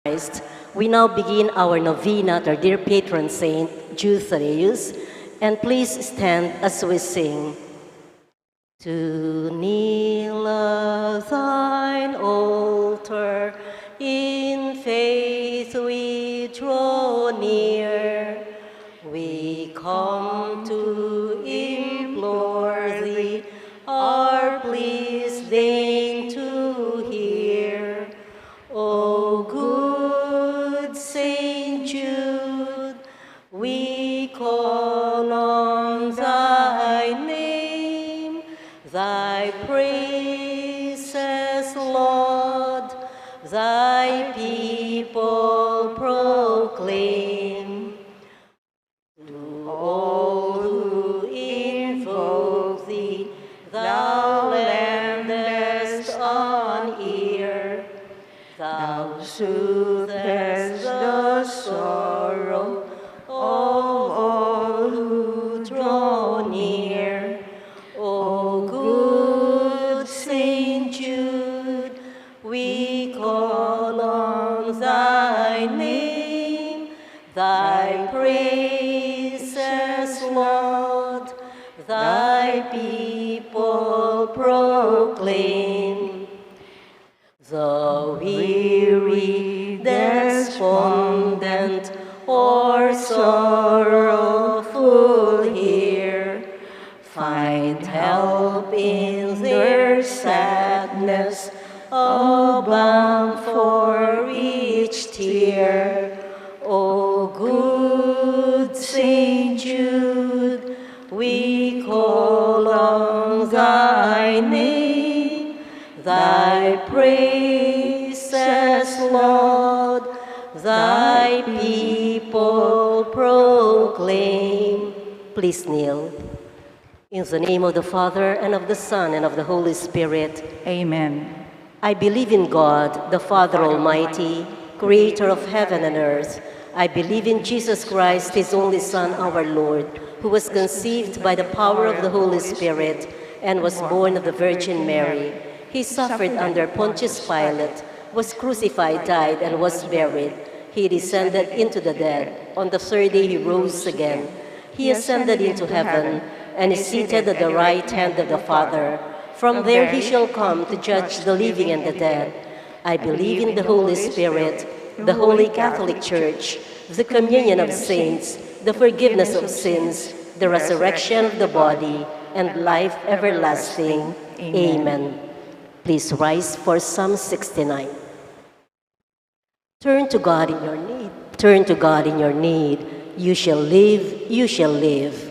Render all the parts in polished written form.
Christ, we now begin our novena to our dear patron saint, Jude Thaddeus, and please stand as we sing. To kneel at thine altar, in faith we draw near. We come to implore thee, our pleas deign to hear. O good Saint Jude, we call on thy name, thy praises, Lord, thy people proclaim. To all who invoke thee, thou lendest an ear. Thou soothest the sorrow of all who draw near. O good Saint Jude, we call on thy name, thy praises, Lord, thy people proclaim. The weary, despondent, or sorrowful here find help in their sadness, a balm for each tear. O good Saint Jude, we call on thy name, thy praises, Lord, thy people proclaim. Please kneel. In the name of the Father, and of the Son, and of the Holy Spirit. Amen. I believe in God, the Father Almighty, creator of heaven and earth. I believe in Jesus Christ, his only Son, our Lord, who was conceived by the power of the Holy Spirit and was born of the Virgin Mary. He suffered under Pontius Pilate, was crucified, died, and was buried. He descended into the dead. On the third day he rose again. He ascended into heaven and is seated at the right hand of the Father. From there he shall come to judge the living and the dead. I believe in the Holy Spirit, the Holy Catholic Church, the communion of saints, the forgiveness of sins, the resurrection of the body, and life everlasting. Amen. Please rise for Psalm 69. Turn to God in your need. Turn to God in your need. You shall live, you shall live.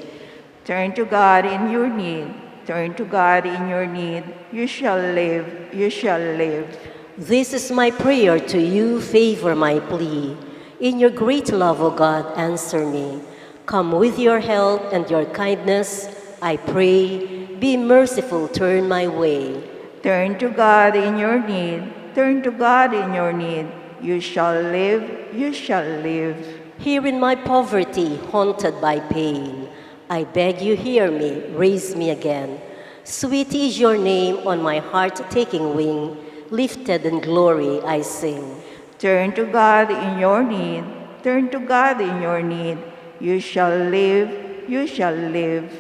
Turn to God in your need. Turn to God in your need. You shall live, you shall live. This is my prayer to you, favor my plea. In your great love, O God, answer me. Come with your help and your kindness, I pray. Be merciful, turn my way. Turn to God in your need. Turn to God in your need. You shall live, you shall live. Here in my poverty, haunted by pain, I beg you hear me, raise me again. Sweet is your name on my heart taking wing, lifted in glory I sing. Turn to God in your need. Turn to God in your need. You shall live, you shall live.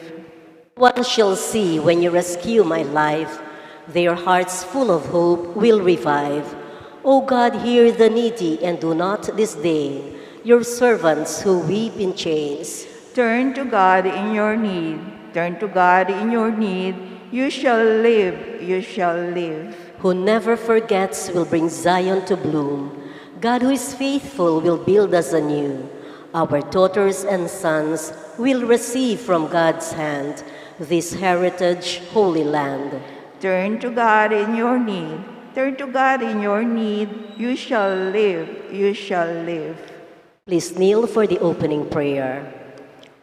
One shall see when you rescue my life, their hearts full of hope will revive. O God, hear the needy and do not disdain your servants who weep in chains. Turn to God in your need. Turn to God in your need. You shall live, you shall live. Who never forgets will bring Zion to bloom. God who is faithful will build us anew. Our daughters and sons will receive from God's hand this heritage, holy land. Turn to God in your need. Turn to God in your need. You shall live, you shall live. Please kneel for the opening prayer.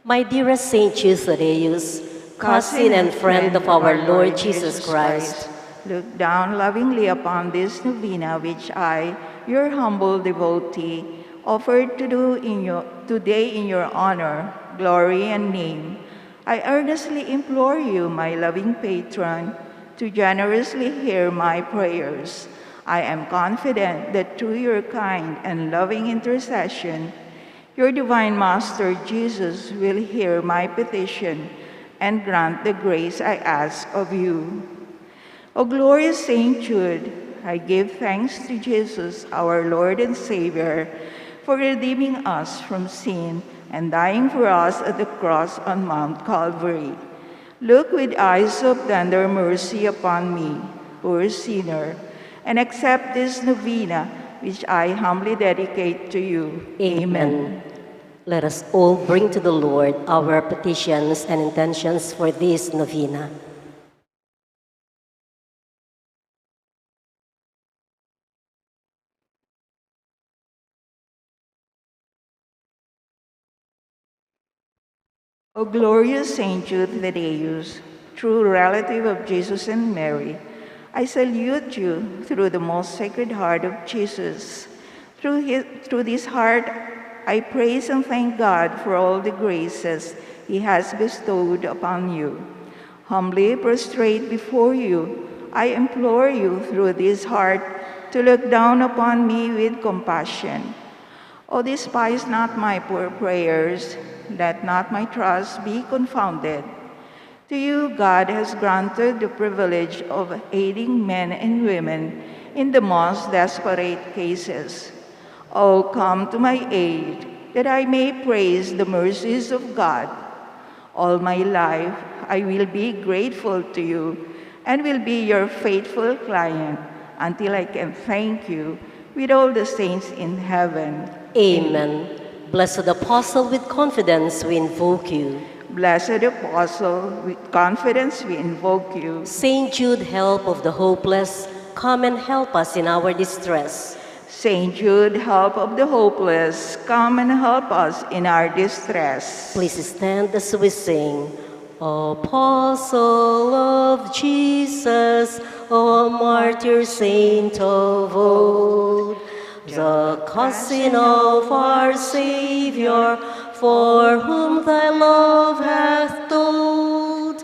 My dearest Saint Jude Thaddeus, cousin and friend of our Lord Jesus Christ, look down lovingly upon this novena which I, your humble devotee, offered to do today in your honor, glory, and name. I earnestly implore you, my loving patron, to generously hear my prayers. I am confident that through your kind and loving intercession, your divine Master Jesus will hear my petition and grant the grace I ask of you. O glorious Saint Jude, I give thanks to Jesus, our Lord and Savior, for redeeming us from sin and dying for us at the cross on Mount Calvary. Look with eyes of tender mercy upon me, poor sinner, and accept this novena which I humbly dedicate to you. Amen. Let us all bring to the Lord our petitions and intentions for this novena. O glorious Saint Jude Thaddeus, true relative of Jesus and Mary, I salute you through the most sacred heart of Jesus. Through this heart, I praise and thank God for all the graces He has bestowed upon you. Humbly prostrate before you, I implore you through this heart to look down upon me with compassion. O despise not my poor prayers, let not my trust be confounded. To you, God has granted the privilege of aiding men and women in the most desperate cases. Oh, come to my aid, that I may praise the mercies of God. All my life, I will be grateful to you and will be your faithful client until I can thank you with all the saints in heaven. Amen. Blessed Apostle, with confidence we invoke you. Blessed Apostle, with confidence we invoke you. Saint Jude, help of the hopeless, come and help us in our distress. Saint Jude, help of the hopeless, come and help us in our distress. Please stand as we sing. Apostle of Jesus, O martyr saint of old, the cousin of our Savior, for whom thy love hath told,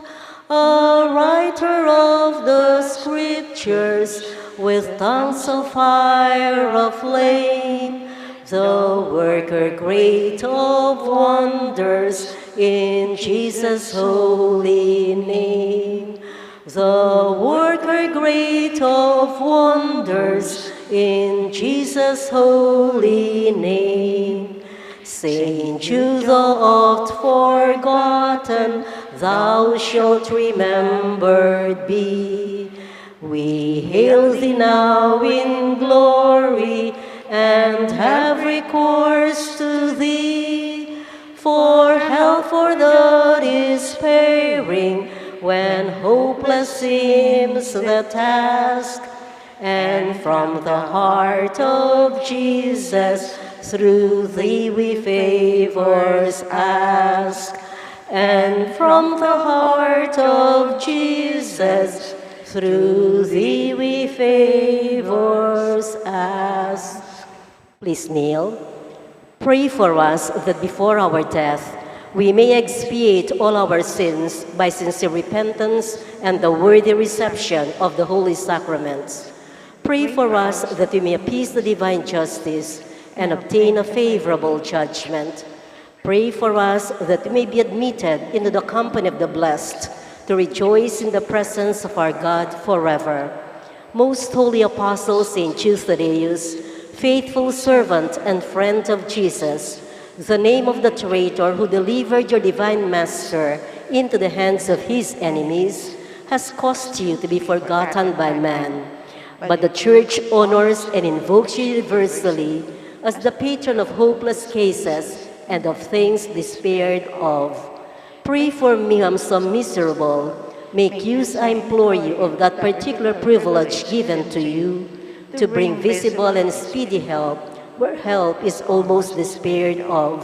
a writer of the Scriptures, with tongues of fire aflame, the worker great of wonders in Jesus' holy name. The worker great of wonders in Jesus' holy name. Saint Jude, thou oft forgotten, thou shalt remembered be. We hail thee now in glory, and have recourse to thee, for help for the despairing, when hopeless seems the task. And from the heart of Jesus, through thee we favors ask. And from the heart of Jesus, through thee we favors ask. Please kneel. Pray for us that before our death, we may expiate all our sins by sincere repentance and the worthy reception of the holy sacraments. Pray for us that we may appease the divine justice and obtain a favorable judgment. Pray for us that we may be admitted into the company of the blessed, to rejoice in the presence of our God forever. Most holy Apostle Saint Jude Thaddeus, faithful servant and friend of Jesus, the name of the traitor who delivered your divine Master into the hands of his enemies, has caused you to be forgotten by man. But the Church honors and invokes you universally as the patron of hopeless cases and of things despaired of. Pray for me who am so miserable. Make use, I implore you, of that particular privilege given to you, to bring visible and speedy help where help is almost despaired of.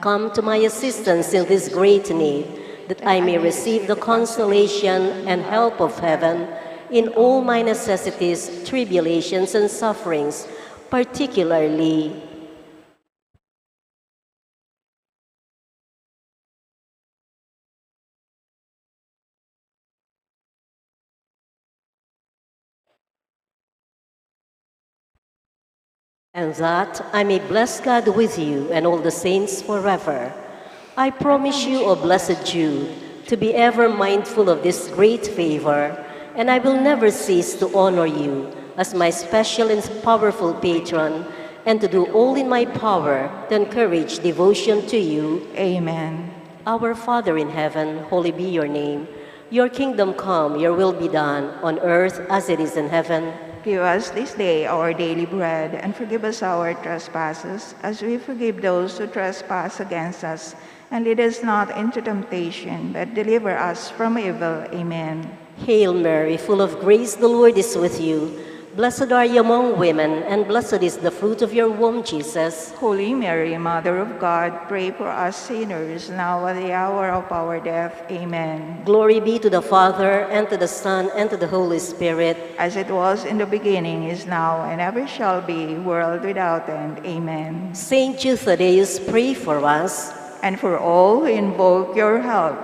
Come to my assistance in this great need, that I may receive the consolation and help of heaven in all my necessities, tribulations, and sufferings, particularly and that I may bless God with you and all the saints forever. I promise you, O blessed Jude, to be ever mindful of this great favor, and I will never cease to honor you as my special and powerful patron, and to do all in my power to encourage devotion to you. Amen. Our Father in heaven, holy be your name. Your kingdom come, your will be done, on earth as it is in heaven. Give us this day our daily bread, and forgive us our trespasses, as we forgive those who trespass against us. And lead us not into temptation, but deliver us from evil. Amen. Hail Mary, full of grace, the Lord is with you. Blessed are you among women, and blessed is the fruit of your womb, Jesus. Holy Mary, Mother of God, pray for us sinners, now at the hour of our death. Amen. Glory be to the Father, and to the Son, and to the Holy Spirit. As it was in the beginning, is now, and ever shall be, world without end. Amen. Saint Jude Thaddeus, pray for us. And for all who invoke your help.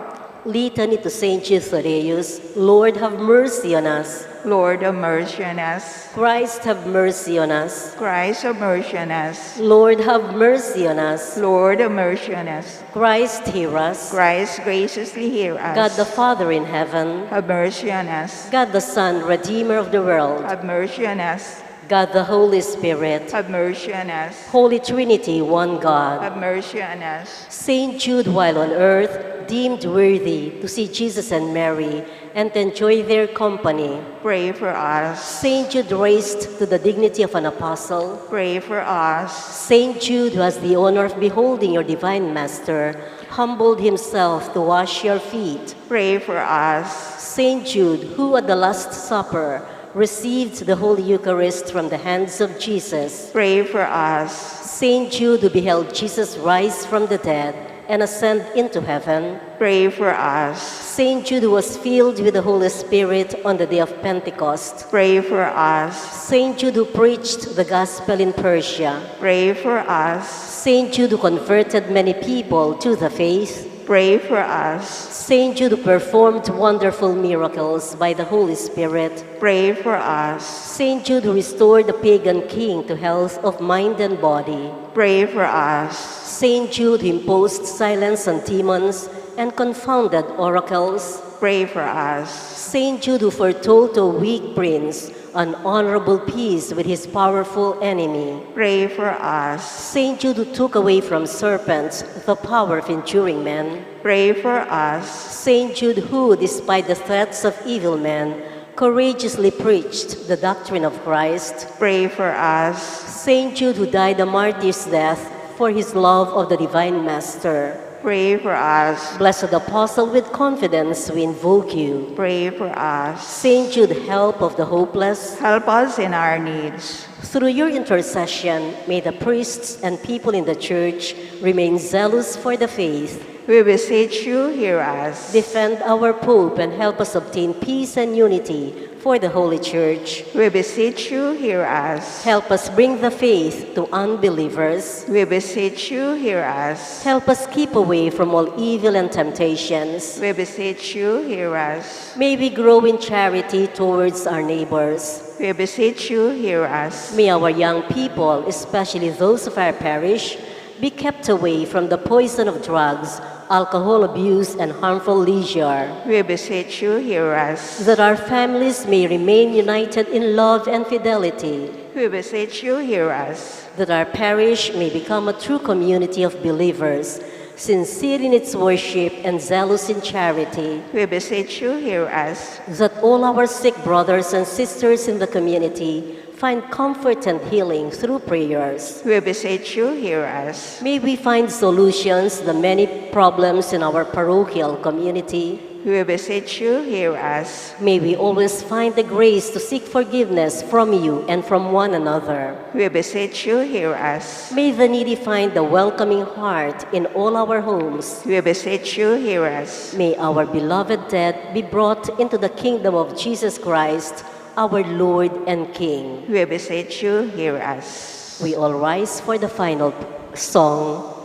Litany to Saint Jude Thaddeus. Lord, have mercy on us. Lord, have mercy on us. Christ, have mercy on us. Christ, have mercy on us. Lord, have mercy on us. Lord, have mercy on us. Christ, hear us. Christ, graciously hear us. God the Father in heaven. Have mercy on us. God the Son, Redeemer of the world. Have mercy on us. God the Holy Spirit. Have mercy on us. Holy Trinity, one God. Have mercy on us. Saint Jude, while on earth, deemed worthy to see Jesus and Mary and to enjoy their company. Pray for us. Saint Jude, raised to the dignity of an apostle. Pray for us. Saint Jude, who has the honor of beholding your divine master, humbled himself to wash your feet. Pray for us. Saint Jude, who at the Last Supper received the Holy Eucharist from the hands of Jesus. Pray for us. Saint Jude, who beheld Jesus rise from the dead and ascend into heaven. Pray for us. Saint Jude, who was filled with the Holy Spirit on the day of Pentecost. Pray for us. Saint Jude, who preached the gospel in Persia. Pray for us. Saint Jude, who converted many people to the faith. Pray for us. Saint Jude, who performed wonderful miracles by the Holy Spirit. Pray for us. Saint Jude, who restored the pagan king to health of mind and body. Pray for us. Saint Jude, who imposed silence on demons and confounded oracles. Pray for us. Saint Jude, who foretold to a weak prince an honorable peace with his powerful enemy. Pray for us. Saint Jude, who took away from serpents the power of injuring men. Pray for us. Saint Jude, who, despite the threats of evil men, courageously preached the doctrine of Christ. Pray for us. Saint Jude, who died a martyr's death for his love of the divine master. Pray for us. Blessed Apostle, with confidence we invoke you. Pray for us. Saint Jude, help of the hopeless. Help us in our needs. Through your intercession, may the priests and people in the Church remain zealous for the faith. We beseech you, hear us. Defend our Pope and help us obtain peace and unity for the Holy Church. We beseech you, hear us. Help us bring the faith to unbelievers. We beseech you, hear us. Help us keep away from all evil and temptations. We beseech you, hear us. May we grow in charity towards our neighbors. We beseech you, hear us. May our young people, especially those of our parish, be kept away from the poison of drugs, alcohol abuse, and harmful leisure. We beseech you, hear us. That our families may remain united in love and fidelity. We beseech you, hear us. That our parish may become a true community of believers, sincere in its worship and zealous in charity. We beseech you, hear us. That all our sick brothers and sisters in the community find comfort and healing through prayers. We beseech you, hear us. May we find solutions to the many problems in our parochial community. We beseech you, hear us. May we always find the grace to seek forgiveness from you and from one another. We beseech you, hear us. May the needy find the welcoming heart in all our homes. We beseech you, hear us. May our beloved dead be brought into the kingdom of Jesus Christ, our Lord and King. We beseech you, hear us. We all rise for the final song.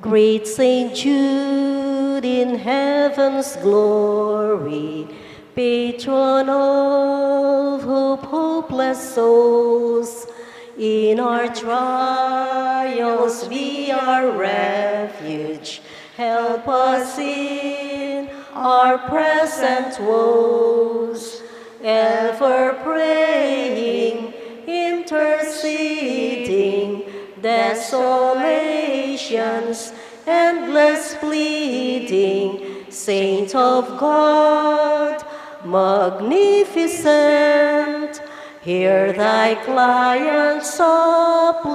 Great Saint Jude in heaven's glory, patron of hope, hopeless souls, In our trials be our refuge. Help us in our present woes, ever praying, interceding, desolations, endless pleading. Saint of God, magnificent, hear thy client suppliant.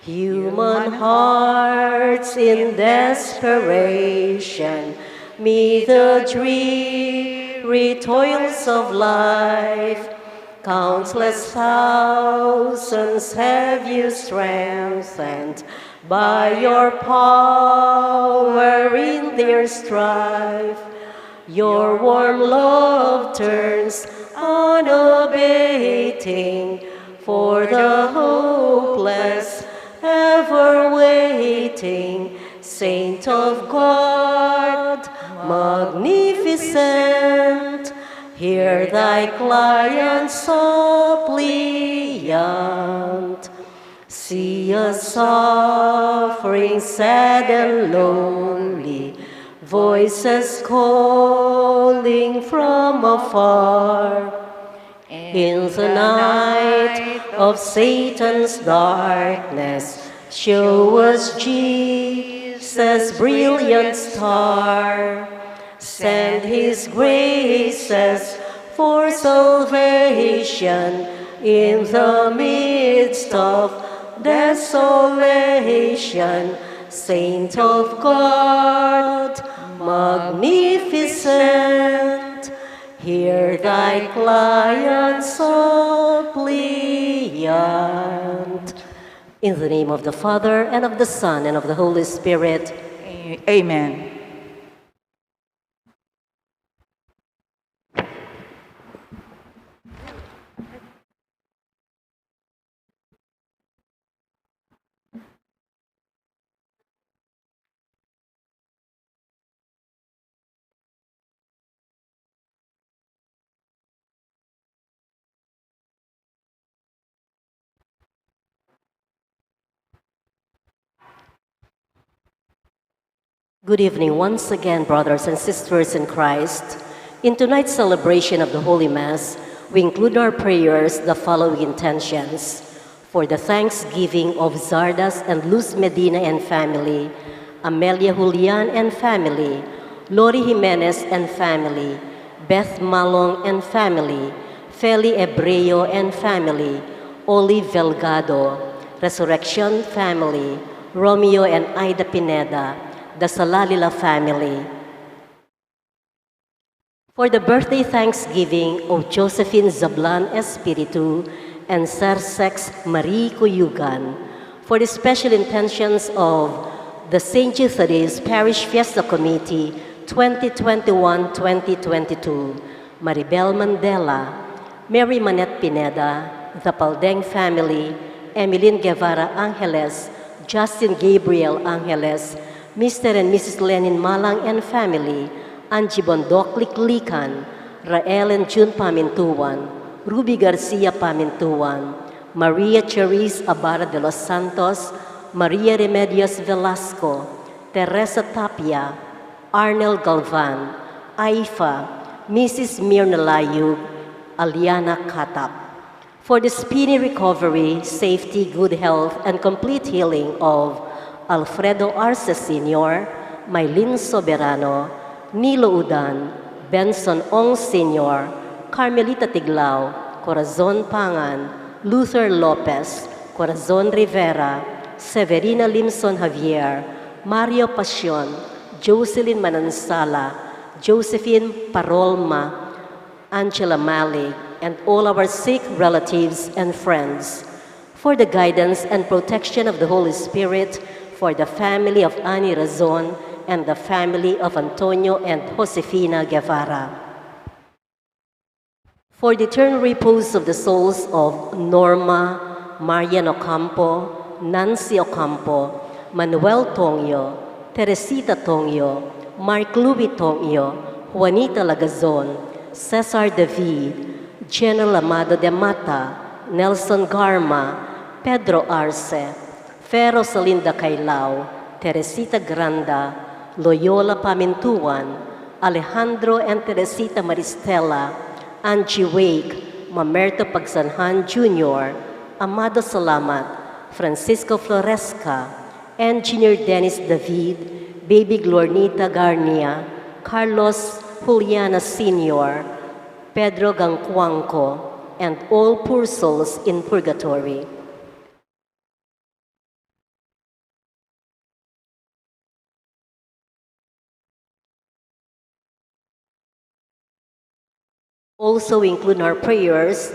Human hearts in desperation meet the dreary toils of life. Countless thousands have you strengthened by your power in their strife. Your warm love turns unabating for the hopeless, ever waiting. Saint of God, magnificent, hear thy client suppliant. See us suffering, sad and lonely, voices calling from afar. In the night of Satan's darkness, show us Jesus' brilliant star. Send his graces for salvation in the midst of desolation. Saint of God, magnificent, hear thy client suppliant. In the name of the Father, and of the Son, and of the Holy Spirit. Amen. Good evening once again, brothers and sisters in Christ. In tonight's celebration of the Holy Mass, we include our prayers the following intentions: for the thanksgiving of Zardas and Luz Medina and family, Amelia Julian and family, Lori Jimenez and family, Beth Malong and family, Feli Ebreo and family, Olive Velgado, Resurrection family, Romeo and Ida Pineda, the Salalila family. For the birthday thanksgiving of Josephine Zablan Espiritu and Sersex Marie Cuyugan, for the special intentions of the St. Jude Thaddeus Parish Fiesta Committee 2021-2022, Maribel Mandela, Mary Manette Pineda, the Paldeng family, Emeline Guevara Angeles, Justin Gabriel Angeles, Mr. and Mrs. Lenin Malang and family, Angie Bondok Liklikan, Rael and June Pamintuan, Ruby Garcia Pamintuan, Maria Cherise Abara de los Santos, Maria Remedios Velasco, Teresa Tapia, Arnel Galvan, Aifa, Mrs. Mirna Layug, Aliana Katap. For the speedy recovery, safety, good health, and complete healing of Alfredo Arce Sr., Maylin Soberano, Nilo Udan, Benson Ong Sr., Carmelita Tiglao, Corazon Pangan, Luther Lopez, Corazon Rivera, Severina Limson Javier, Mario Pasion, Jocelyn Manansala, Josephine Parolma, Angela Malik, and all our sick relatives and friends. For the guidance and protection of the Holy Spirit, for the family of Ani Razon and the family of Antonio and Josefina Guevara. For the eternal repose of the souls of Norma, Marian Ocampo, Nancy Ocampo, Manuel Tongyo, Teresita Tongyo, Mark Louis Tongyo, Juanita Lagazon, Cesar David, General Amado de Mata, Nelson Garma, Pedro Arce, Fero Salinda Cailao, Teresita Granda, Loyola Pamintuan, Alejandro and Teresita Maristela, Angie Wake, Mamerto Pagsanhan Jr., Amado Salamat, Francisco Floresca, Engineer Dennis David, Baby Glornita Garnia, Carlos Juliana Sr., Pedro Gangcuanco, and all poor souls in purgatory. Also include in our prayers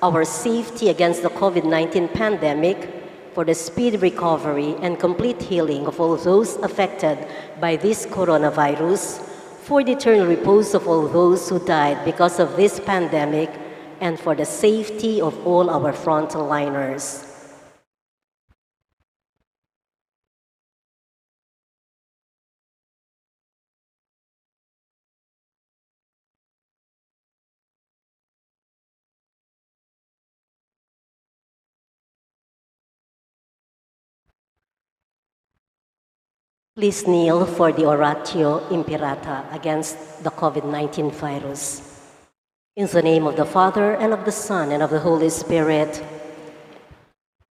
our safety against the COVID-19 pandemic, for the speedy recovery and complete healing of all those affected by this coronavirus, for the eternal repose of all those who died because of this pandemic, and for the safety of all our frontliners. Please kneel for the Oratio Imperata against the COVID-19 virus. In the name of the Father, and of the Son, and of the Holy Spirit.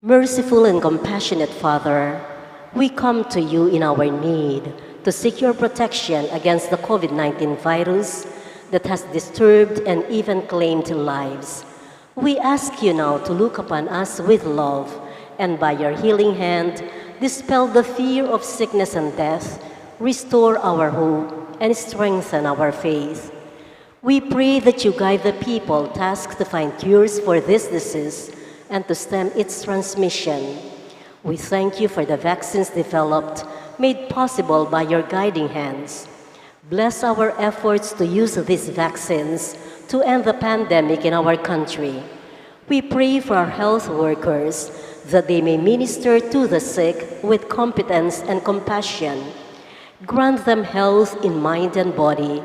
Merciful and compassionate Father, we come to you in our need to seek your protection against the COVID-19 virus that has disturbed and even claimed lives. We ask you now to look upon us with love, and by your healing hand, dispel the fear of sickness and death, restore our hope, and strengthen our faith. We pray that you guide the people tasked to find cures for this disease and to stem its transmission. We thank you for the vaccines developed, made possible by your guiding hands. Bless our efforts to use these vaccines to end the pandemic in our country. We pray for our health workers that they may minister to the sick with competence and compassion. Grant them health in mind and body,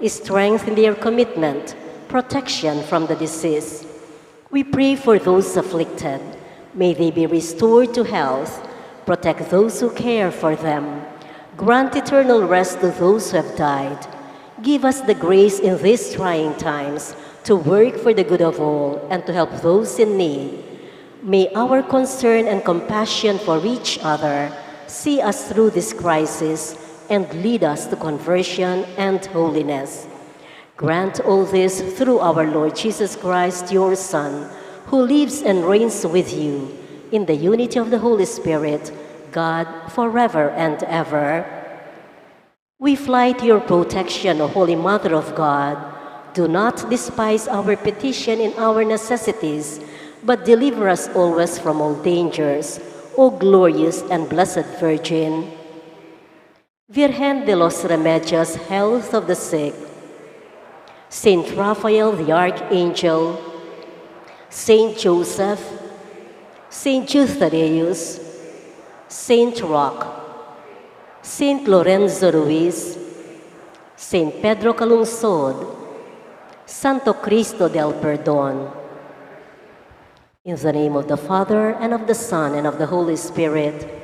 strength in their commitment, protection from the disease. We pray for those afflicted. May they be restored to health. Protect those who care for them. Grant eternal rest to those who have died. Give us the grace in these trying times to work for the good of all and to help those in need. May our concern and compassion for each other see us through this crisis and lead us to conversion and holiness. Grant all this through our Lord Jesus Christ, your Son, who lives and reigns with you in the unity of the Holy Spirit, God, forever and ever. We fly to your protection, O Holy Mother of God. Do not despise our petition in our necessities, but deliver us always from all dangers, O glorious and blessed Virgin. Virgen de los Remedios, health of the sick, Saint Raphael the Archangel, Saint Joseph, Saint Jude Thaddeus, Saint Roch, Saint Lorenzo Ruiz, Saint Pedro Calungsod, Santo Cristo del Perdón. In the name of the Father, and of the Son, and of the Holy Spirit.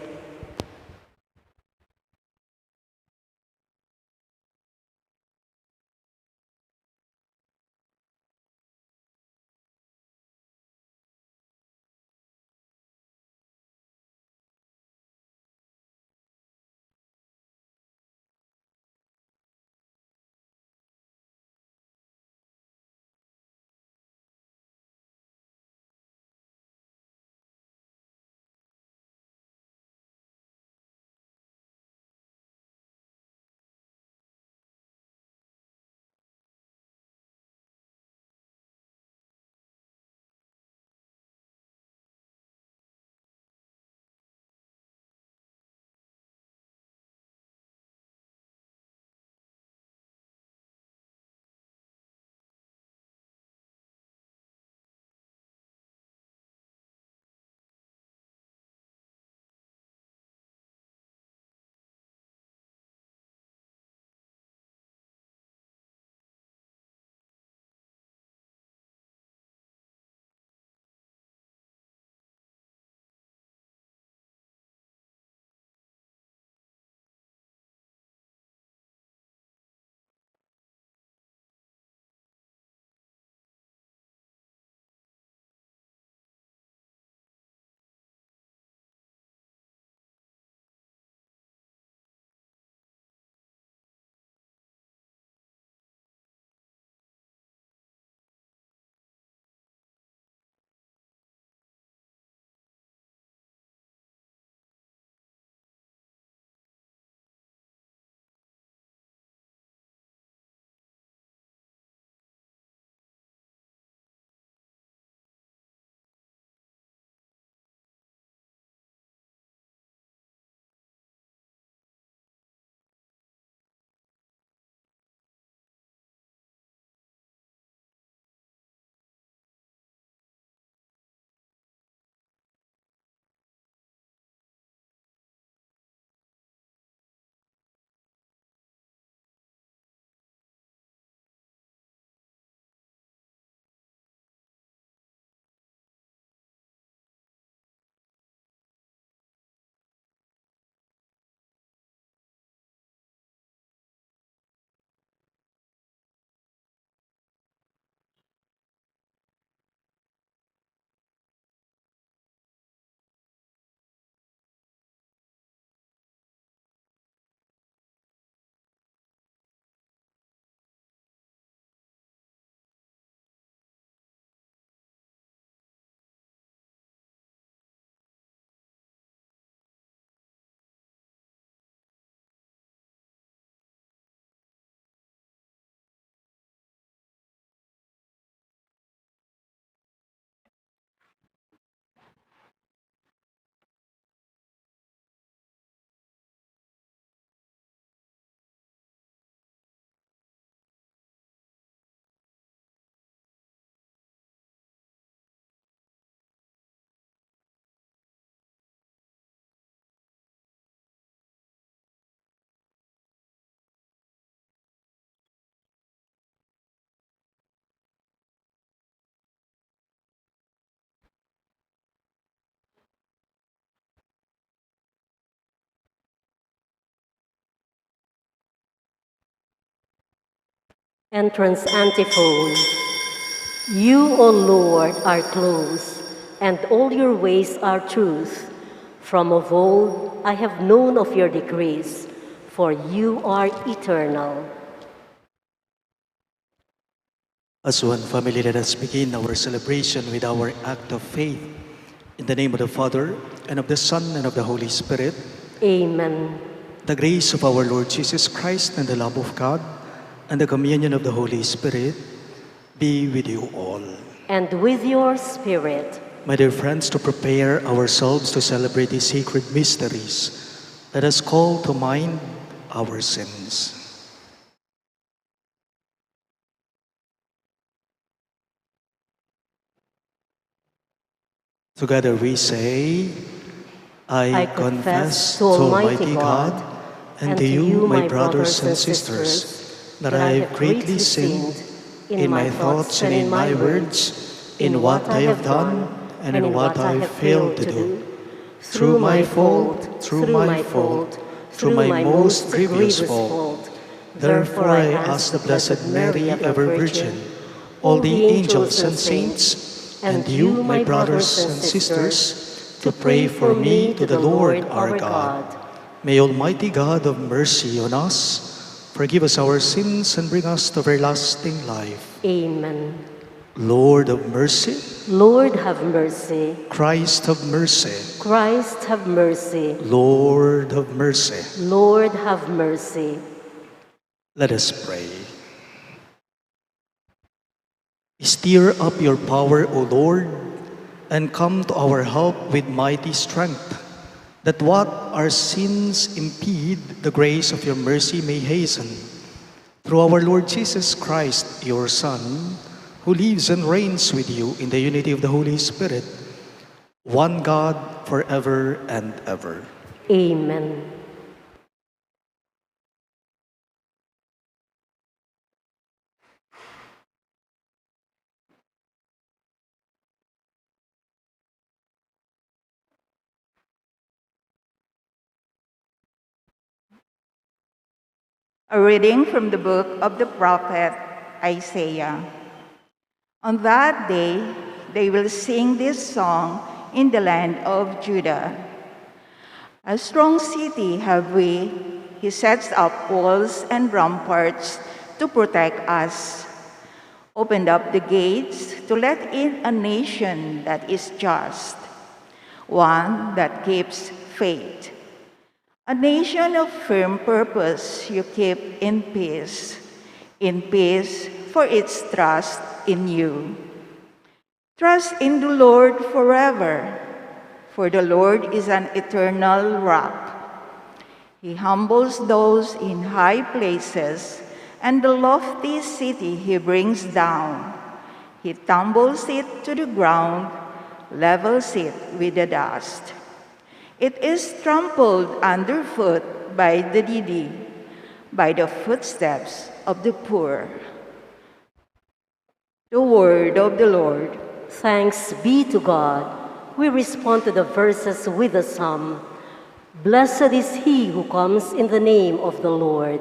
Entrance antiphon. You, O Lord, are close, and all your ways are truth. From of old I have known of your decrees, for you are eternal. As one family, let us begin our celebration with our act of faith. In the name of the Father, and of the Son, and of the Holy Spirit. Amen. The grace of our Lord Jesus Christ, and the love of God, and the communion of the Holy Spirit be with you all. And with your spirit. My dear friends, to prepare ourselves to celebrate these sacred mysteries, let us call to mind our sins. Together we say, I confess to Almighty God and to you, my brothers and sisters, that I have greatly sinned in my thoughts and in my words, in what I have done and in what I have failed to do. Through my fault, through my most grievous fault. Therefore I ask the Blessed Mary, ever Virgin, all the angels and saints, and you, my brothers and sisters, to pray for me to the Lord our God. May Almighty God have mercy on us, forgive us our sins, and bring us to everlasting life. Amen. Lord have mercy. Lord have mercy. Christ have mercy. Christ have mercy. Lord have mercy. Lord have mercy. Let us pray. Stir up your power, O Lord, and come to our help with mighty strength, that what our sins impede, the grace of your mercy may hasten. Through our Lord Jesus Christ, your Son, who lives and reigns with you in the unity of the Holy Spirit, one God, forever and ever. Amen. A reading from the book of the prophet Isaiah. On that day, they will sing this song in the land of Judah. A strong city have we. He sets up walls and ramparts to protect us. Opened up the gates to let in a nation that is just, one that keeps faith. A nation of firm purpose you keep in peace for its trust in you. Trust in the Lord forever, for the Lord is an eternal rock. He humbles those in high places, and the lofty city he brings down. He tumbles it to the ground, levels it with the dust. It is trampled underfoot by the needy, by the footsteps of the poor. The word of the Lord. Thanks be to God. We respond to the verses with a psalm. Blessed is he who comes in the name of the Lord.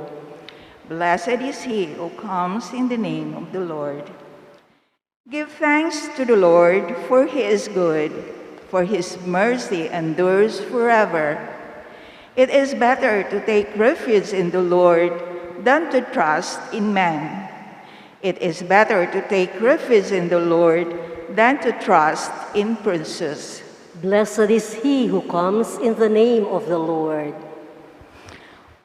Blessed is he who comes in the name of the Lord. Give thanks to the Lord, for he is good, for his mercy endures forever. It is better to take refuge in the Lord than to trust in man. It is better to take refuge in the Lord than to trust in princes. Blessed is he who comes in the name of the Lord.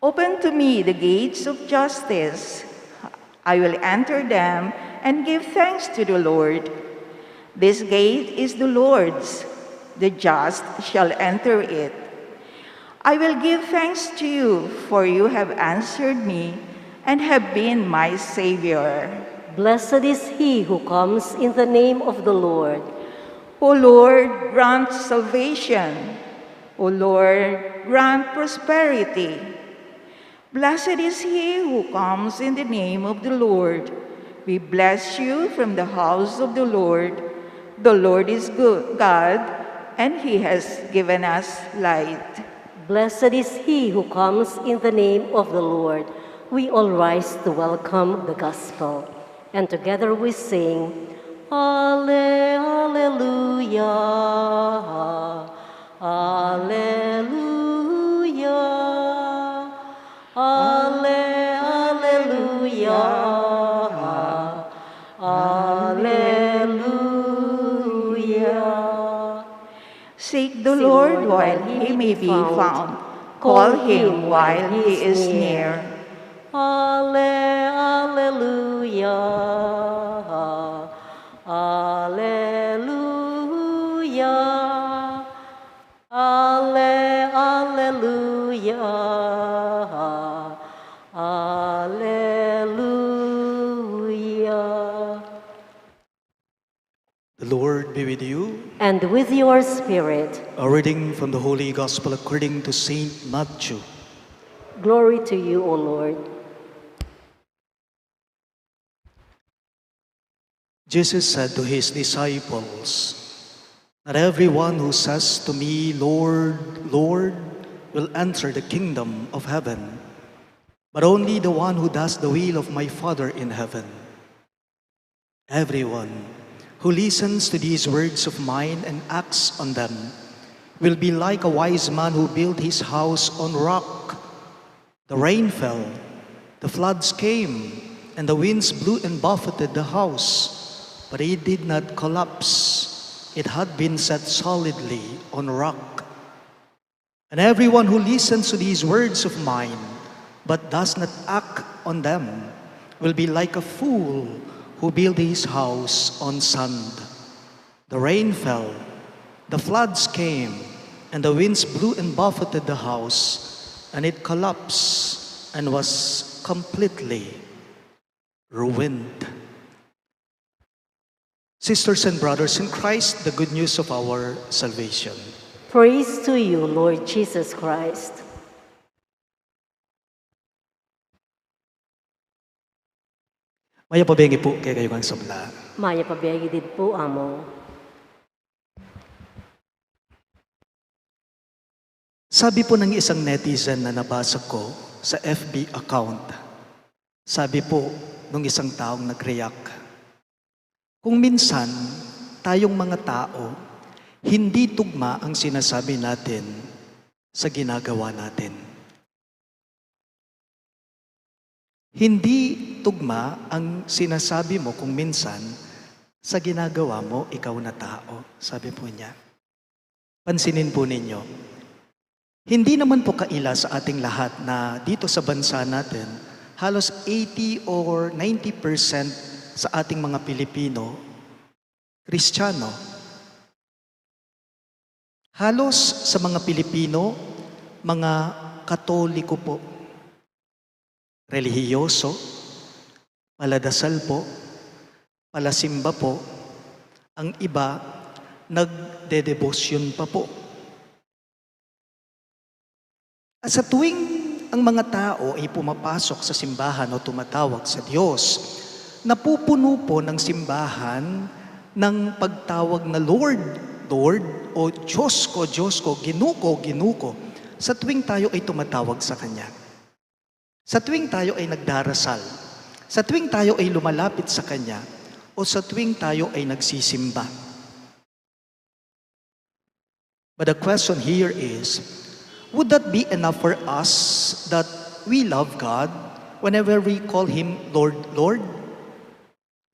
Open to me the gates of justice. I will enter them and give thanks to the Lord. This gate is the Lord's. The just shall enter it. I will give thanks to you, for you have answered me and have been my Savior. Blessed is he who comes in the name of the Lord. O Lord, grant salvation. O Lord, grant prosperity. Blessed is he who comes in the name of the Lord. We bless you from the house of the Lord. The Lord is good, God, and he has given us light. Blessed is he who comes in the name of the Lord. we all rise to welcome the gospel, and together we sing, Alleluia, Alleluia, Alleluia, Alleluia. Seek the Lord while he may be found. Call him while he is near. Alleluia, Alleluia, Alleluia, Alleluia. The Lord be with you. And with your spirit, A reading from the Holy Gospel according to Saint Matthew. glory to you, O Lord. Jesus said to his disciples, "Not everyone who says to me, 'Lord, Lord,' will enter the kingdom of heaven, but only the one who does the will of my Father in heaven. Everyone who listens to these words of mine and acts on them will be like a wise man who built his house on rock. The rain fell, the floods came, and the winds blew and buffeted the house, but it did not collapse. It had been set solidly on rock. And everyone who listens to these words of mine, but does not act on them, will be like a fool who built his house on sand. The rain fell, the floods came, and the winds blew and buffeted the house, and it collapsed and was completely ruined." Sisters and brothers in Christ, the good news of our salvation. Praise to you, Lord Jesus Christ. Maya pabengi po kay kayo kang sabla. Maya pabiyagi din po, amo. Sabi po ng isang netizen na nabasa ko sa FB account, sabi po ng isang taong nag-react, kung minsan tayong mga tao, hindi tugma ang sinasabi natin sa ginagawa natin. Hindi tugma ang sinasabi mo kung minsan sa ginagawa mo, ikaw na tao, sabi po niya. Pansinin po ninyo, hindi naman po kaila sa ating lahat na dito sa bansa natin, halos 80 or 90% sa ating mga Pilipino, Kristiyano. Halos sa mga Pilipino, mga Katoliko po, relihiyoso, paladasal po, palasimba po, ang iba, nagdedebosyon pa po. At sa tuwing ang mga tao ay pumapasok sa simbahan o tumatawag sa Diyos, napupuno po ng simbahan ng pagtawag na Lord, Lord, o Diyos ko, Ginoo ko, sa tuwing tayo ay tumatawag sa Kanya. Sa tuwing tayo ay nagdarasal, sa tuwing tayo ay lumalapit sa Kanya, o sa tuwing tayo ay nagsisimba. But the question here is, would that be enough for us that we love God whenever we call Him Lord, Lord?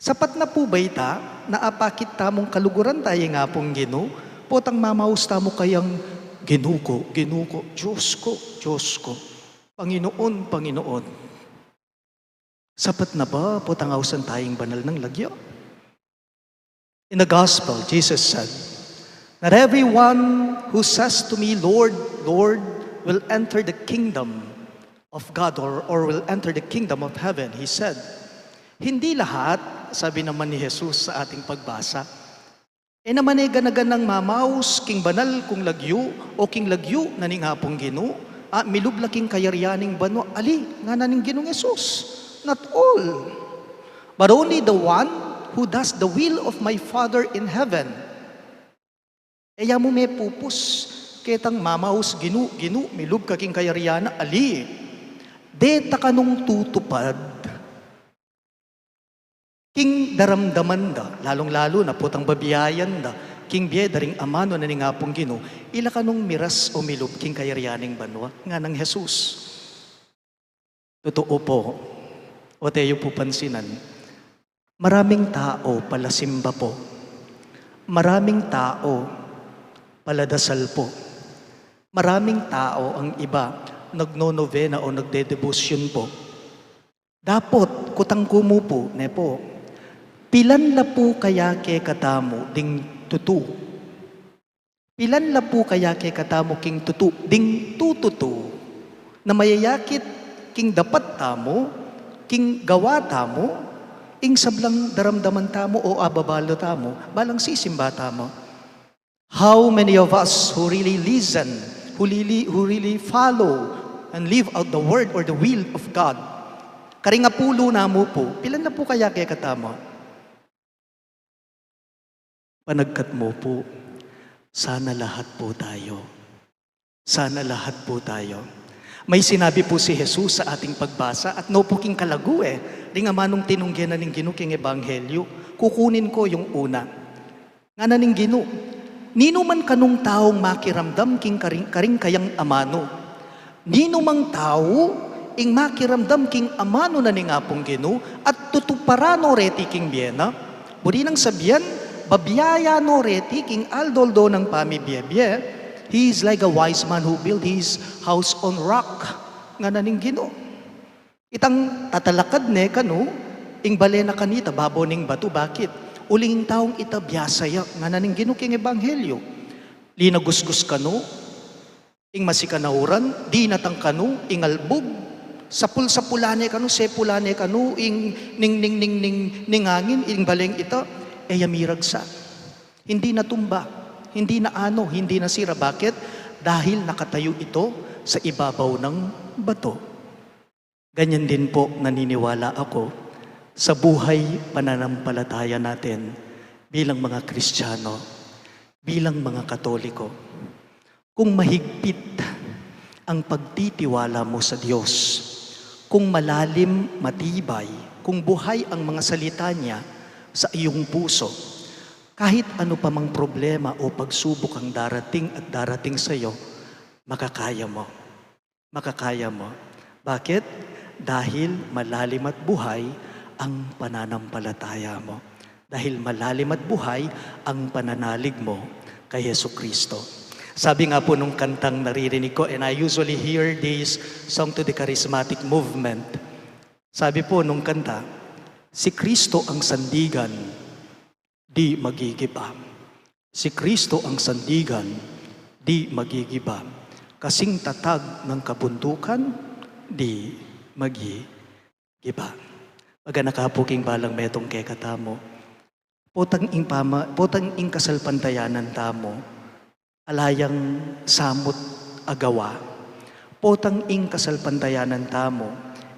Sapat na po ba ita, naapakit tamong kaluguran tayo nga pong Ginoo, potang mamaus tamo kayang Ginoo ko, Diyos ko, Panginoon, Panginoon. Sapat na ba potang ausan tayong banal ng lagyo? In the Gospel, Jesus said, "Not everyone who says to me, 'Lord, Lord,' will enter the kingdom of God or will enter the kingdom of heaven." He said, hindi lahat, sabi naman ni Jesus sa ating pagbasa, naman ganaganang mamaus, king banal kung lagyo, o king lagyo na ning hapong Ginoo, milublaking kayaryaning bano, ali, nga na ning Ginoong Jesus. Not all, but only the one who does the will of my Father in heaven. Eya mo may pupus, ketang mamaus Ginoo, milub kaking kayaryana, ali. Deta kanong tutupad, king daramdaman da, lalong-lalo na putang babiyayan da, king biyeda ring amano na ni nga pong Ginoo, ila kanong miras o milub king kayaryaning banwa nga ng Jesus. Totoo po, o tayo po pansinan, maraming tao palasimba po, maraming tao paladasal po, maraming tao ang iba nagno-novena o nagde-devotion po. Dapot, kutang kumu po, ne po, pilan la po kaya ke katamo ding tutu. Pilan la po kaya ke katamo king tutu, ding tututu, na mayayakit king dapat tamo, king gawa tamo, ing sablang daramdaman tamo o ababalo tamo, balang sisimba tamo. How many of us who really listen, who really follow and live out the word or the will of God, karinga pulo na mo po, pilan na po kaya kaya katamo? Panagkat mo po, sana lahat po tayo. Sana lahat po tayo. May sinabi po si Jesus sa ating pagbasa at no po king kalagu di nga manong tinunggian na ning Ginoo king ebanghelyo. Kukunin ko yung una. Nga na ning Ginoo, nino man kanong taong makiramdam king karing kayang amano. Nino mang tao ing makiramdam king amano na ning apong Ginoo at tutuparano reti king biena. Budi nang sabihan, babiyaya no reti king aldoldo ng pamibiyebye. He is like a wise man who built his house on rock. Nga na ning Ginoo. Itang tatalakad ne kanu, ing bale na kanita, babo ning bato. Bakit? Uling taong itabiyasaya. Nga na ning Ginoo king ebanghelyo. Linagusgus kanu, ing masikanauran, di natang kanu, ing albog. Sapul-sapulane kanu, sepulane kanu, ing ningangin, ing baleng ita, yamiragsa. Hindi natumba. Hindi na hindi nasira. Bakit? Dahil nakatayo ito sa ibabaw ng bato. Ganyan din po naniniwala ako sa buhay pananampalataya natin bilang mga Kristiyano, bilang mga Katoliko. Kung mahigpit ang pagtitiwala mo sa Diyos, kung malalim, matibay, kung buhay ang mga salita niya sa iyong puso, kahit ano pa mang problema o pagsubok ang darating at darating sa iyo, makakaya mo. Makakaya mo. Bakit? Dahil malalim at buhay ang pananampalataya mo. Dahil malalim at buhay ang pananalig mo kay Jesucristo. Sabi nga po nung kantang naririnig ko, and I usually hear this song to the charismatic movement. Sabi po nung kanta, si Kristo ang sandigan, di magigiba. Si Kristo ang sandigan, di magigiba. Kasing tatag ng kabundukan, di magigiba. Pagka nakapuking balang metong kekatamo, potang ing kasalpantayanan tamo, alayang samot agawa. Potang ing kasalpantayanan tamo,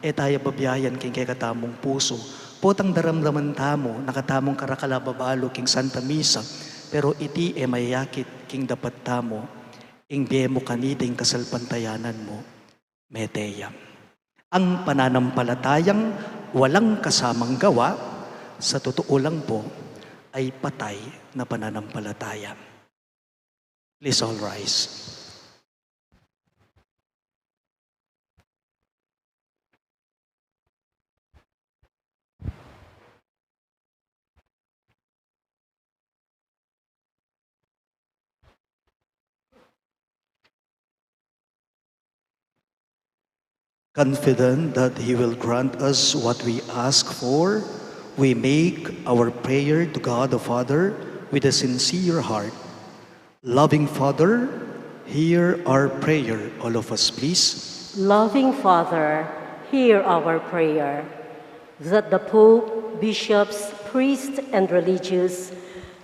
tayo babiyayan king kekatamong puso. Potang daramdaman tamo, nakatamong karakalababalo king Santa Misa, pero iti mayakit king dapat tamo, ing biemo kaniting kasalpantayanan mo, meteyam. Ang pananampalatayang walang kasamang gawa, sa totoo lang po, ay patay na pananampalataya. Please all rise. Confident that He will grant us what we ask for, we make our prayer to God the Father with a sincere heart. Loving Father, hear our prayer. All of us, please. Loving Father, hear our prayer, that the Pope, bishops, priests, and religious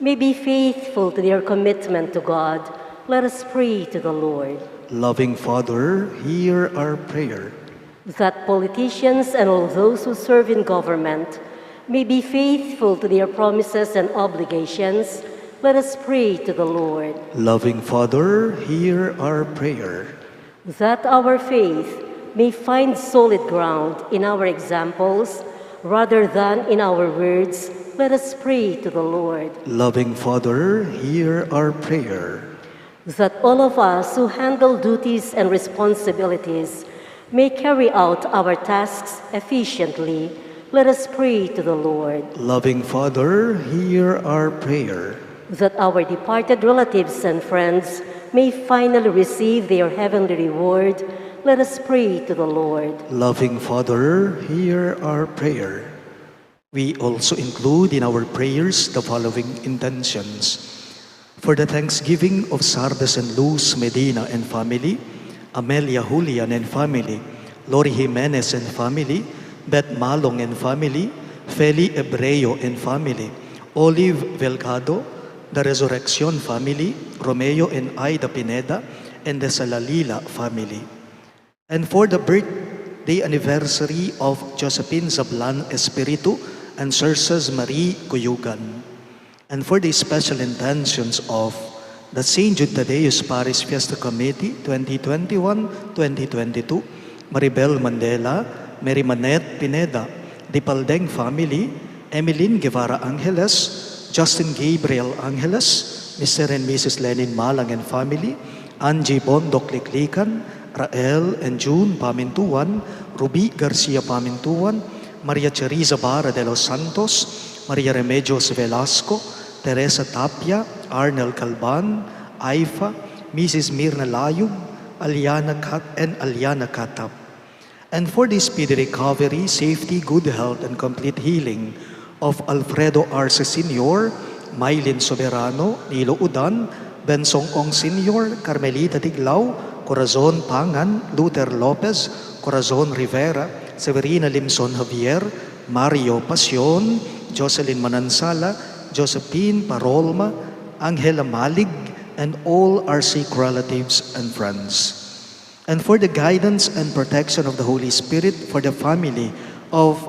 may be faithful to their commitment to God. Let us pray to the Lord. Loving Father, hear our prayer. That politicians and all those who serve in government may be faithful to their promises and obligations. Let us pray to the Lord. Loving Father, hear our prayer. That our faith may find solid ground in our examples rather than in our words, let us pray to the Lord. Loving Father, hear our prayer. That all of us who handle duties and responsibilities may carry out our tasks efficiently, let us pray to the Lord. Loving Father, hear our prayer. That our departed relatives and friends may finally receive their heavenly reward, let us pray to the Lord. Loving Father, hear our prayer. We also include in our prayers the following intentions. For the thanksgiving of Sardes and Luz Medina and family, Amelia Julian and family, Lori Jimenez and family, Beth Malong and family, Feli Ebreo and family, Olive Velgado, the Resurrection family, Romeo and Aida Pineda, and the Salalila family. And for the birthday anniversary of Josephine Zablan Espiritu and Cerces Marie Cuyugan. And for the special intentions of the St. Jude Thaddeus Parish Fiesta Committee 2021-2022, Maribel Mandela, Mary Manette Pineda, the Paldeng family, Emeline Guevara Angeles, Justin Gabriel Angeles, Mr. and Mrs. Lenin Malang and family, Angie Bondok Liklikan, Rael and June Pamintuan, Ruby Garcia Pamintuan, Maria Teresa Barra de los Santos, Maria Remedios Velasco, Teresa Tapia, Arnel Calban, Aifa, Mrs. Mirna Layug, Aliana Katap. And for the speedy recovery, safety, good health, and complete healing of Alfredo Arce Sr., Maylin Soberano, Nilo Udan, Bensong Ong Sr., Carmelita Tiglao, Corazon Pangan, Luther Lopez, Corazon Rivera, Severina Limson Javier, Mario Pasion, Jocelyn Manansala, Josephine Parolma, Angela Malig, and all our sick relatives and friends. And for the guidance and protection of the Holy Spirit, for the family of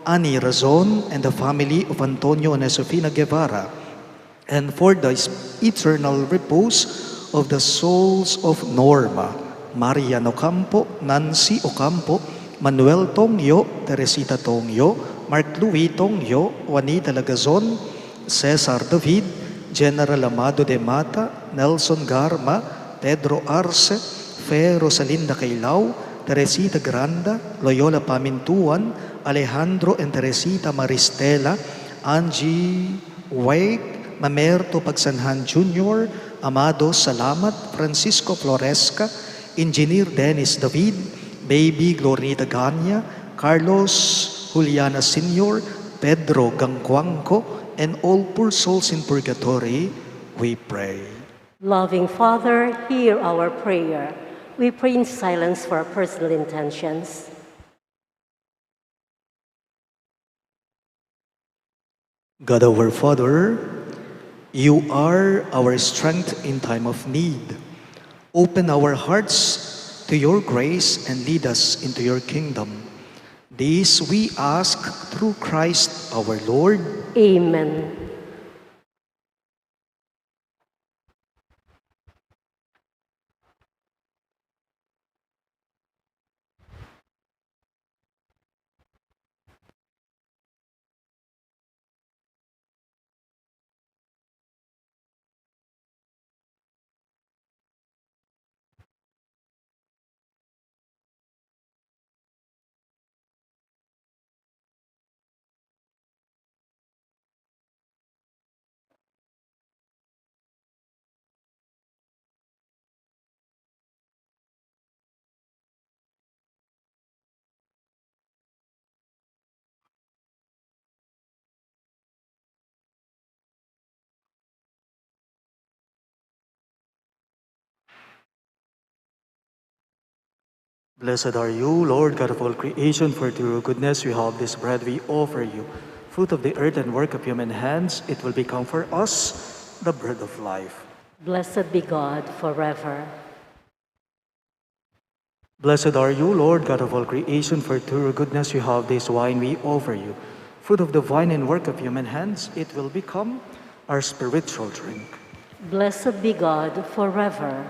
Ani Razon and the family of Antonio and Josefina Guevara, and for the eternal repose of the souls of Norma, Marian Ocampo, Nancy Ocampo, Manuel Tongyo, Teresita Tongyo, Mark Louis Tongyo, Juanita Lagazon, Cesar David, General Amado de Mata, Nelson Garma, Pedro Arce, Fe Rosalinda Cailao, Teresita Granda, Loyola Pamintuan, Alejandro and Teresita Maristela, Angie Wake, Mamerto Pagsanhan Jr., Amado Salamat, Francisco Floresca, Engineer Dennis David, Baby Glorita Ganya, Carlos Juliana Sr., Pedro Gangcuangco, and all poor souls in purgatory, we pray. Loving Father, hear our prayer. We pray in silence for our personal intentions. God our Father, you are our strength in time of need. Open our hearts to your grace and lead us into your kingdom. This we ask through Christ our Lord. Amen. Blessed are you, Lord God of all creation, for through your goodness we have this bread we offer you. Fruit of the earth and work of human hands, it will become for us the bread of life. Blessed be God forever. Blessed are you, Lord God of all creation, for through your goodness we have this wine we offer you. Fruit of the vine and work of human hands, it will become our spiritual drink. Blessed be God forever.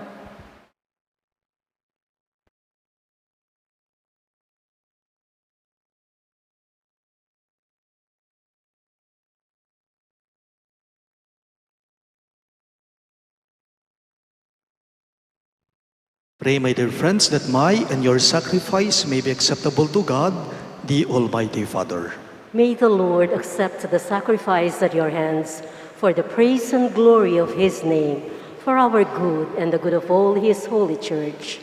Pray, my dear friends, that my and your sacrifice may be acceptable to God, the Almighty Father. May the Lord accept the sacrifice at your hands for the praise and glory of his name, for our good and the good of all his holy church.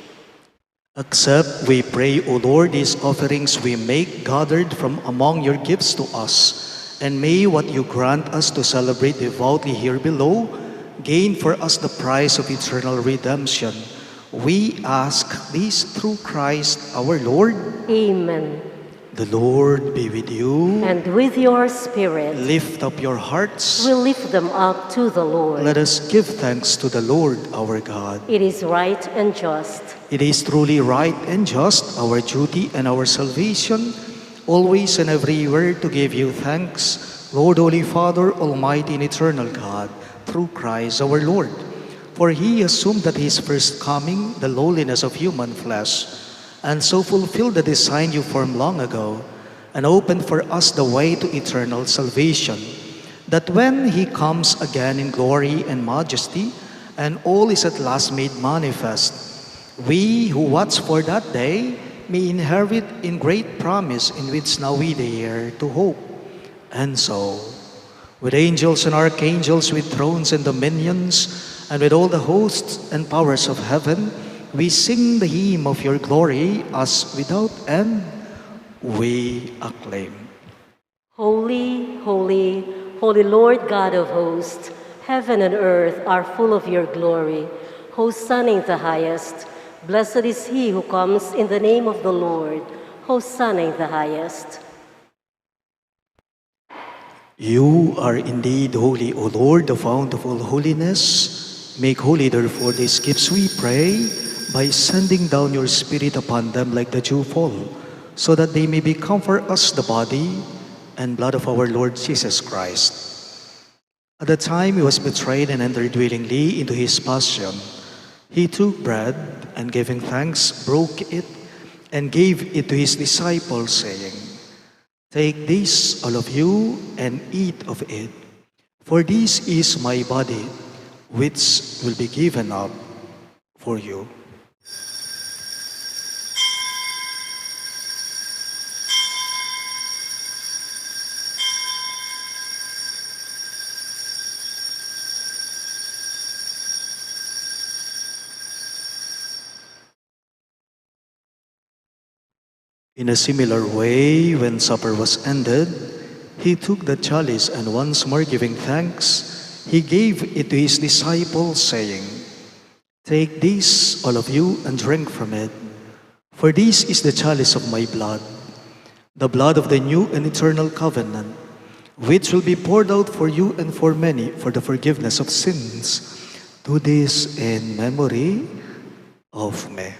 Accept, we pray, O Lord, these offerings we make gathered from among your gifts to us, and may what you grant us to celebrate devoutly here below gain for us the prize of eternal redemption. We ask this through Christ our Lord. Amen. The Lord be with you. And with your spirit. Lift up your hearts. We lift them up to the Lord. Let us give thanks to the Lord our God. It is right and just. It is truly right and just, our duty and our salvation, always and everywhere to give you thanks, Lord, Holy Father, Almighty and Eternal God, through Christ our Lord. For he assumed at his first coming the lowliness of human flesh, and so fulfilled the design you formed long ago, and opened for us the way to eternal salvation, that when he comes again in glory and majesty, and all is at last made manifest, we who watch for that day may inherit in great promise in which now we dare to hope. And so, with angels and archangels, with thrones and dominions, and with all the hosts and powers of heaven, we sing the hymn of your glory as without end we acclaim. Holy, holy, holy Lord God of hosts, heaven and earth are full of your glory. Hosanna in the highest. Blessed is he who comes in the name of the Lord. Hosanna in the highest. You are indeed holy, O Lord, the fount of all holiness. Make holy, therefore, these gifts, we pray, by sending down your Spirit upon them like the dewfall, so that they may become for us the body and blood of our Lord Jesus Christ. At the time he was betrayed and entered willingly into his passion, he took bread and giving thanks, broke it, and gave it to his disciples, saying, "Take this, all of you, and eat of it, for this is my body, which will be given up for you." In a similar way, when supper was ended, he took the chalice and once more giving thanks, he gave it to his disciples, saying, "Take this, all of you, and drink from it, for this is the chalice of my blood, the blood of the new and eternal covenant, which will be poured out for you and for many for the forgiveness of sins. Do this in memory of me."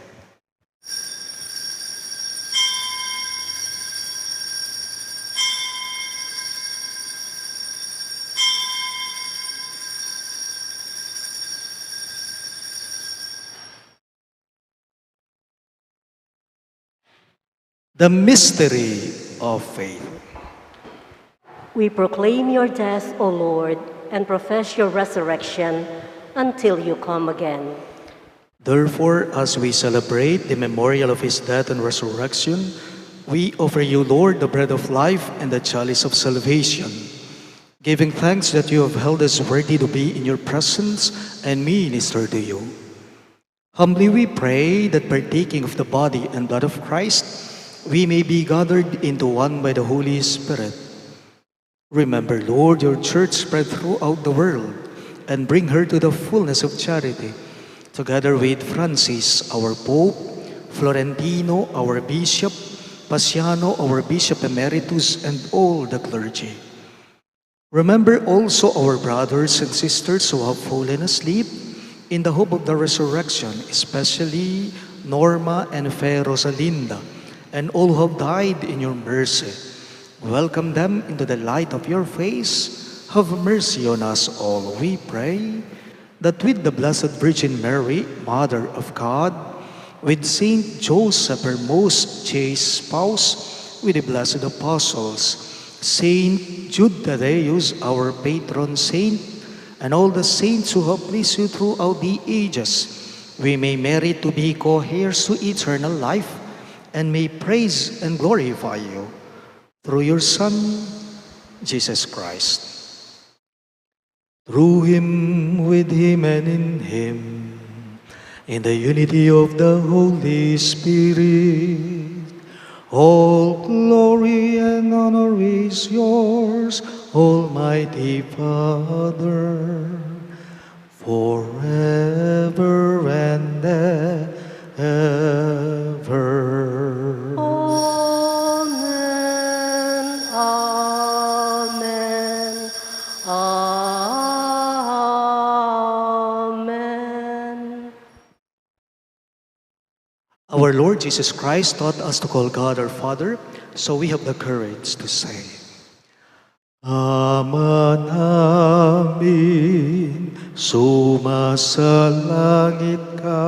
The mystery of faith. We proclaim your death, O Lord, and profess your resurrection until you come again. Therefore, as we celebrate the memorial of his death and resurrection, we offer you, Lord, the bread of life and the chalice of salvation, giving thanks that you have held us worthy to be in your presence and minister to you. Humbly we pray that partaking of the body and blood of Christ, we may be gathered into one by the Holy Spirit. Remember, Lord, your church spread throughout the world, and bring her to the fullness of charity, together with Francis, our Pope, Florentino, our Bishop, Paciano, our Bishop Emeritus, and all the clergy. Remember also our brothers and sisters who have fallen asleep in the hope of the resurrection, especially Norma and Fe Rosalinda, and all who have died in your mercy. Welcome them into the light of your face. Have mercy on us all, we pray, that with the Blessed Virgin Mary, Mother of God, with Saint Joseph, her most chaste spouse, with the blessed apostles, Saint Jude Thaddeus, our patron saint, and all the saints who have pleased you throughout the ages, we may merit to be co-heirs to eternal life and may praise and glorify you through your Son, Jesus Christ. Through him, with him, and in him, in the unity of the Holy Spirit, all glory and honor is yours, Almighty Father, forever and ever. Amen. Amen. Amen. Our Lord Jesus Christ taught us to call God our Father, so we have the courage to say, Ama namin, sumasalangit ka,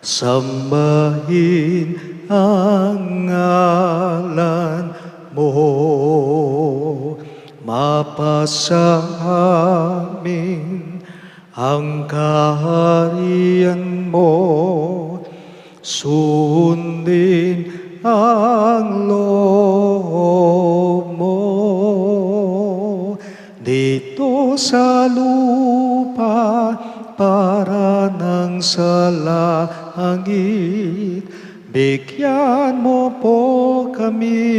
sambahin ang ngalan mo, mapasa amin ang kaharian mo, sundin ang loob mo dito sa lupa para nang sa langit. Bigyan mo po kami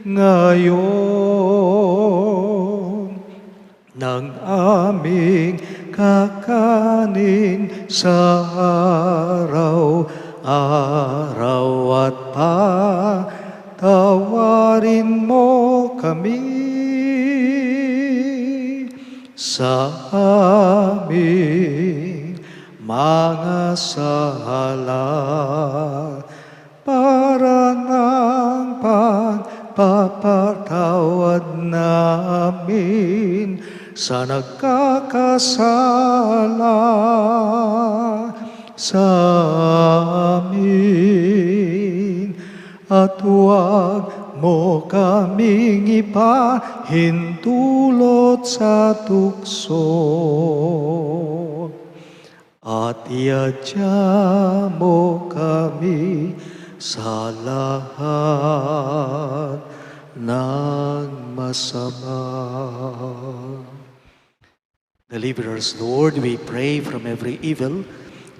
ngayon ng aming kakanin sa araw-araw at patawarin mo kami sa aming mga sala para ng pagpapatawad namin sa nagkakasala sa amin, at huwag mo kaming ipahintulot sa tukso, at iadya mo kami sa lahat ng masama. Deliver us, Lord, we pray, from every evil.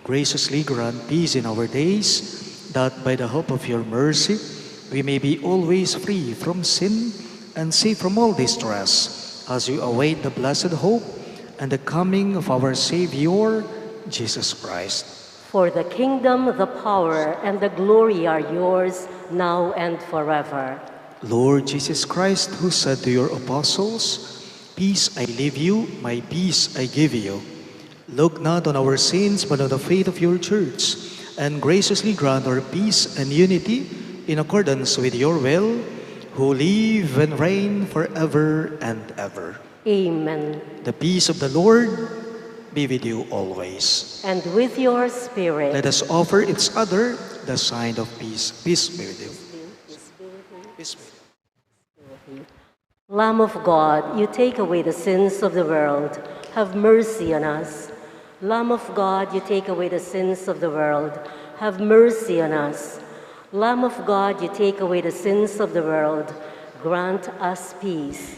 Graciously grant peace in our days, that by the hope of your mercy, we may be always free from sin and safe from all distress, as we await the blessed hope and the coming of our Savior, Jesus Christ. For the kingdom, the power, and the glory are yours, now and forever. Lord Jesus Christ, who said to your apostles, Peace I leave you, my peace I give you. Look not on our sins, but on the faith of your church, and graciously grant our peace and unity in accordance with your will, who live and reign forever and ever. Amen. The peace of the Lord be with you always. And with your spirit. Let us offer each other the sign of peace. Peace be with you. Peace be with you. Lamb of God, you take away the sins of the world. Have mercy on us. Lamb of God, you take away the sins of the world. Have mercy on us. Lamb of God, you take away the sins of the world. Grant us peace.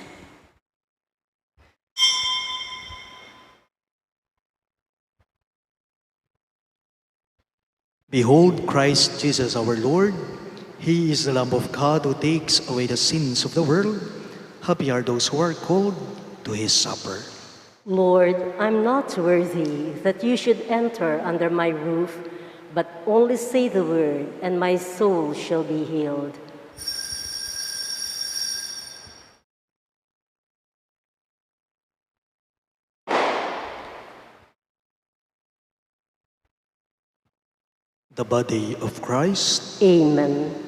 Behold Christ Jesus our Lord. He is the Lamb of God who takes away the sins of the world. Happy are those who are called to his supper. Lord, I'm not worthy that you should enter under my roof, but only say the word, and my soul shall be healed. The body of Christ. Amen.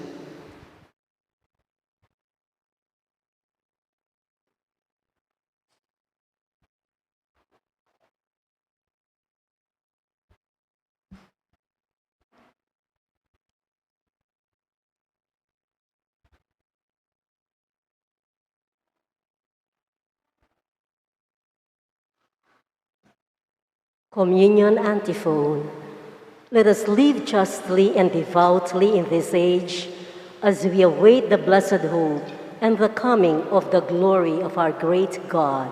Communion Antiphon. Let us live justly and devoutly in this age as we await the blessed hope and the coming of the glory of our great God.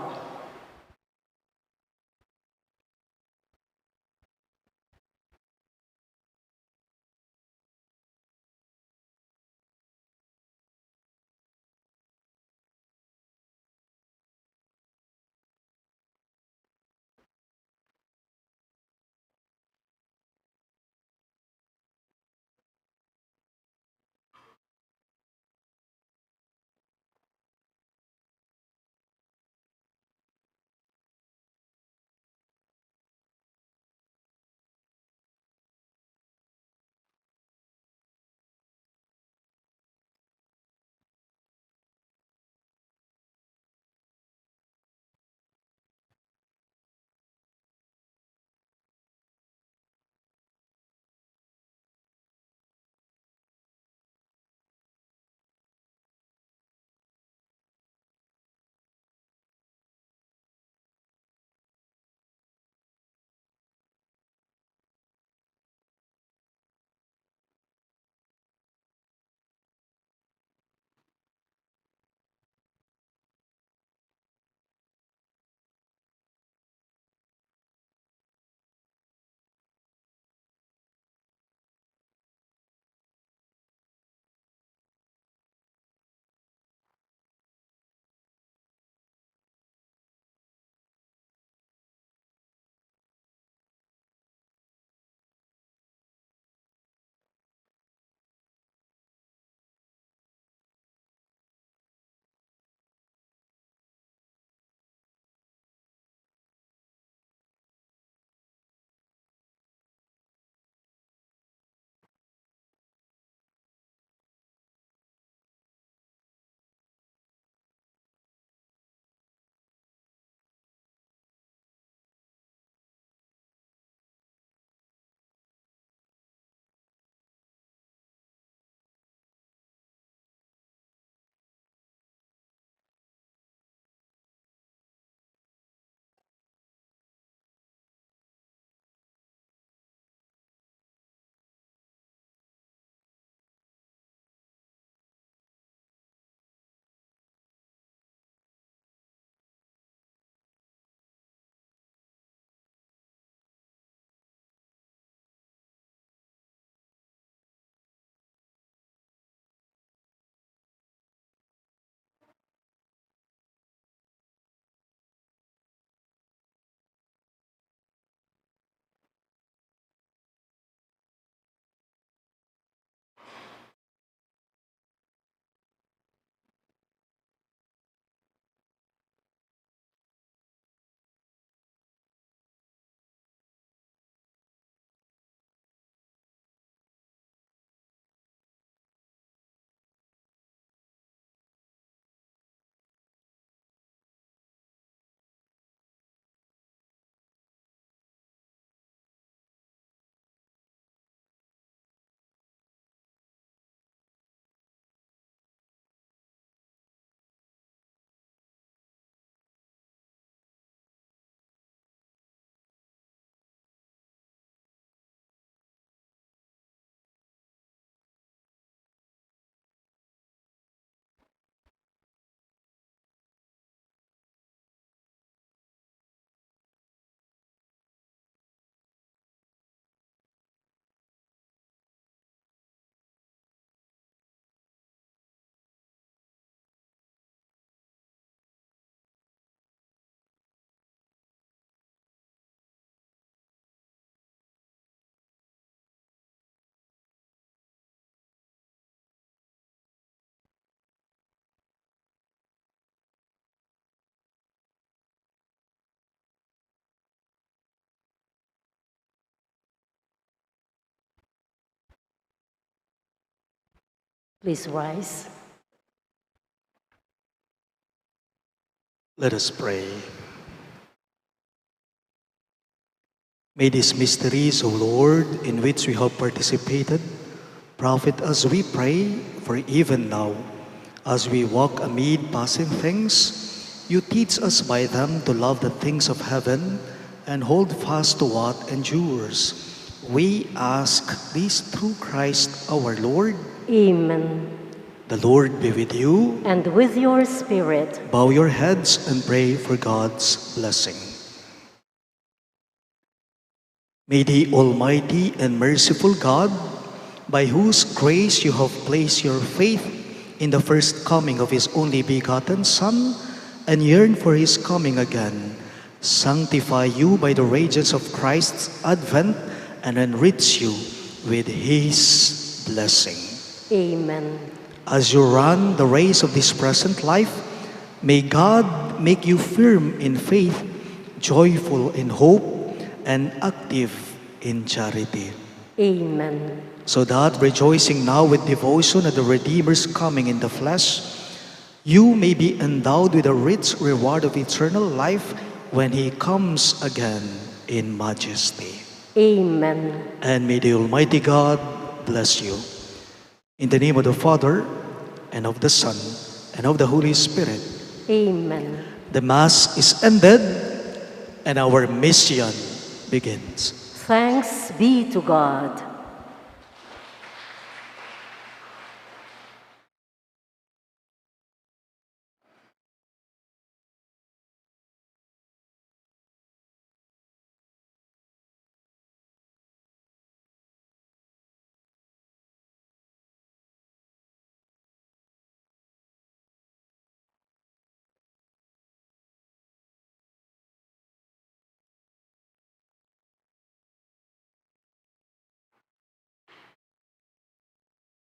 Please rise. Let us pray. May these mysteries, O Lord, in which we have participated, profit us, we pray, for even now, as we walk amid passing things, you teach us by them to love the things of heaven and hold fast to what endures. We ask this through Christ our Lord. Amen. The Lord be with you. And with your spirit. Bow your heads and pray for God's blessing. May the Almighty and merciful God, by whose grace you have placed your faith in the first coming of His only begotten Son, and yearn for His coming again, sanctify you by the radiance of Christ's advent and enrich you with His blessing. Amen. As you run the race of this present life, may God make you firm in faith, joyful in hope, and active in charity. Amen. So that, rejoicing now with devotion at the Redeemer's coming in the flesh, you may be endowed with a rich reward of eternal life when He comes again in majesty. Amen. And may the Almighty God bless you. In the name of the Father, and of the Son, and of the Holy Spirit. Amen. The Mass is ended, and our mission begins. Thanks be to God.